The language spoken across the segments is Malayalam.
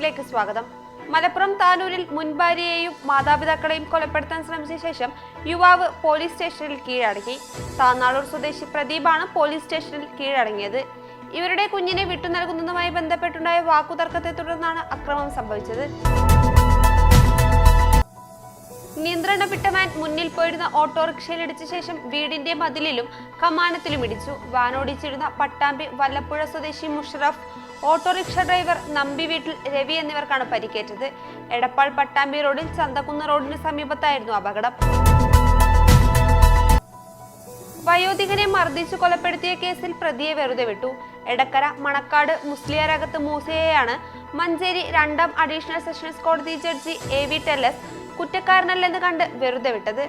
ന്യൂസിലേക്ക് സ്വാഗതം. മലപ്പുറം താനൂരിൽ മുൻ ഭാര്യയെയും മാതാപിതാക്കളെയും കൊലപ്പെടുത്താൻ ശ്രമിച്ച ശേഷം യുവാവ് പോലീസ് സ്റ്റേഷനിൽ കീഴടങ്ങി. താന്നാളൂർ സ്വദേശി പ്രദീപാണ് പോലീസ് സ്റ്റേഷനിൽ കീഴടങ്ങിയത്. ഇവരുടെ കുഞ്ഞിനെ വിട്ടു നൽകുന്നതുമായി ബന്ധപ്പെട്ടുണ്ടായ വാക്കുതർക്കത്തെ തുടർന്നാണ് അക്രമം സംഭവിച്ചത്. നിയന്ത്രണം വിട്ട വാൻ മുന്നിൽ പോയിരുന്ന ഓട്ടോറിക്ഷയിൽ ഇടിച്ച ശേഷം വീടിന്റെ മതിലിലും കമാനത്തിലും ഇടിച്ചു. വാനോടിച്ചിരുന്ന പട്ടാമ്പി വല്ലപ്പുഴ സ്വദേശി മുഷറഫ്, ഓട്ടോറിക്ഷ ഡ്രൈവർ നമ്പി വീട്ടിൽ രവി എന്നിവർക്കാണ് പരിക്കേറ്റത്. എടപ്പാൾ പട്ടാമ്പി റോഡിൽ ചന്തക്കുന്ന് റോഡിന് സമീപത്തായിരുന്നു അപകടം. വയോധികനെ മർദ്ദിച്ചു കൊലപ്പെടുത്തിയ കേസിൽ പ്രതിയെ വെറുതെ വിട്ടു. എടക്കര മണക്കാട് മുസ്ലിയാരകത്ത് മൂസയെയാണ് മഞ്ചേരി 2ാം അഡീഷണൽ സെഷൻസ് കോടതി ജഡ്ജി AV ടെല്ലസ് കുറ്റക്കാരനല്ലെന്ന് കണ്ട് വെറുതെ വിട്ടത്.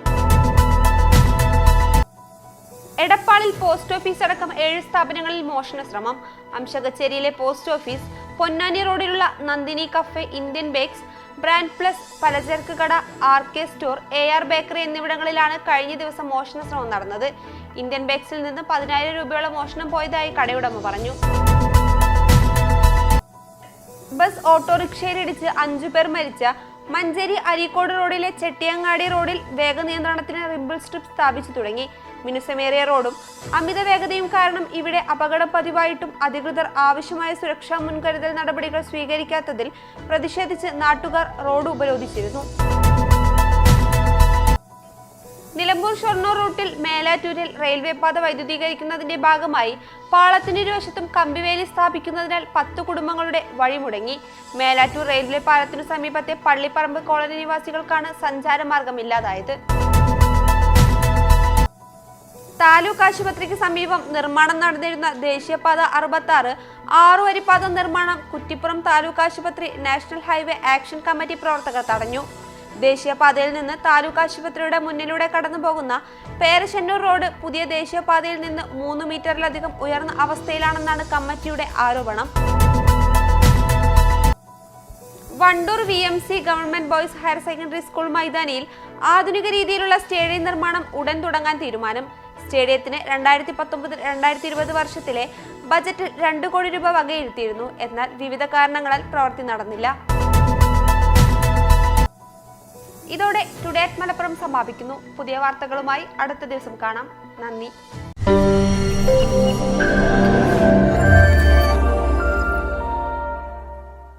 എടപ്പാളിൽ പോസ്റ്റ് ഓഫീസ് അടക്കം 7 സ്ഥാപനങ്ങളിൽ മോഷണ ശ്രമം. അംശകച്ചേരിയിലെ പോസ്റ്റ് ഓഫീസ്, പൊന്നാനി റോഡിലുള്ള Nandini cafe, Indian bakes, brand plus, പലചരക്ക് കട, RK സ്റ്റോർ, AR ബേക്കറി എന്നിവിടങ്ങളിലാണ് കഴിഞ്ഞ ദിവസം മോഷണ ശ്രമം നടന്നത്. ഇന്ത്യൻ ബേക്സിൽ നിന്ന് 10,000 രൂപയോളം മോഷണം പോയതായി കടയുടമ പറഞ്ഞു. ബസ് ഓട്ടോറിക്ഷയിലിടിച്ച് 5 പേർ മരിച്ച മഞ്ചേരി അരീക്കോട് റോഡിലെ ചെട്ടിയങ്ങാടി റോഡിൽ വേഗനിയന്ത്രണത്തിന് റിമ്പിൾ സ്ട്രിപ്പ് സ്ഥാപിച്ചു തുടങ്ങി. മിനുസമേറിയ റോഡും അമിത വേഗതയും കാരണം ഇവിടെ അപകടം പതിവായിട്ടും അധികൃതർ ആവശ്യമായ സുരക്ഷാ മുൻകരുതൽ നടപടികൾ സ്വീകരിക്കാത്തതിൽ പ്രതിഷേധിച്ച് നാട്ടുകാർ റോഡ് ഉപരോധിച്ചിരുന്നു. നിലമ്പൂർ ഷൊർണൂർ റൂട്ടിൽ മേലാറ്റൂരിൽ റെയിൽവേ പാത വൈദ്യുതീകരിക്കുന്നതിന്റെ ഭാഗമായി പാളത്തിനിരുവശത്തും കമ്പിവേലി സ്ഥാപിക്കുന്നതിനാൽ 10 കുടുംബങ്ങളുടെ വഴിമുടങ്ങി. മേലാറ്റൂർ റെയിൽവേ പാലത്തിനു സമീപത്തെ പള്ളിപ്പറമ്പ് കോളനി നിവാസികൾക്കാണ് സഞ്ചാരമാർഗമില്ലാതായത്. താലൂക്ക് ആശുപത്രിക്ക് സമീപം നിർമ്മാണം നടന്നിരുന്ന ദേശീയപാത 66 6-വരിപ്പാത നിർമ്മാണം കുറ്റിപ്പുറം താലൂക്ക് ആശുപത്രി നാഷണൽ ഹൈവേ ആക്ഷൻ കമ്മിറ്റി പ്രവർത്തകർ തടഞ്ഞു. ദേശീയപാതയിൽ നിന്ന് താലൂക്ക് ആശുപത്രിയുടെ മുന്നിലൂടെ കടന്നു പോകുന്ന പേരശ്ശന്നൂർ റോഡ് പുതിയ ദേശീയപാതയിൽ നിന്ന് 3 മീറ്ററിലധികം ഉയർന്ന അവസ്ഥയിലാണെന്നാണ് കമ്മിറ്റിയുടെ ആരോപണം. Wandoor VMC government boys higher secondary school മൈതാനിയിൽ ആധുനിക രീതിയിലുള്ള സ്റ്റേഡിയം നിർമ്മാണം ഉടൻ തുടങ്ങാൻ തീരുമാനം. സ്റ്റേഡിയത്തിന് 2019-2020 വർഷത്തിലെ ബജറ്റിൽ 2 കോടി രൂപ വകയിരുത്തിയിരുന്നു. എന്നാൽ വിവിധ കാരണങ്ങളാൽ പ്രവൃത്തി നടന്നില്ല. ഇതോടെ ടുഡേ അറ്റ് മലപ്പുറം സമാപിക്കുന്നു. പുതിയ വാർത്തകളുമായി അടുത്ത ദിവസം കാണാം. നന്ദി.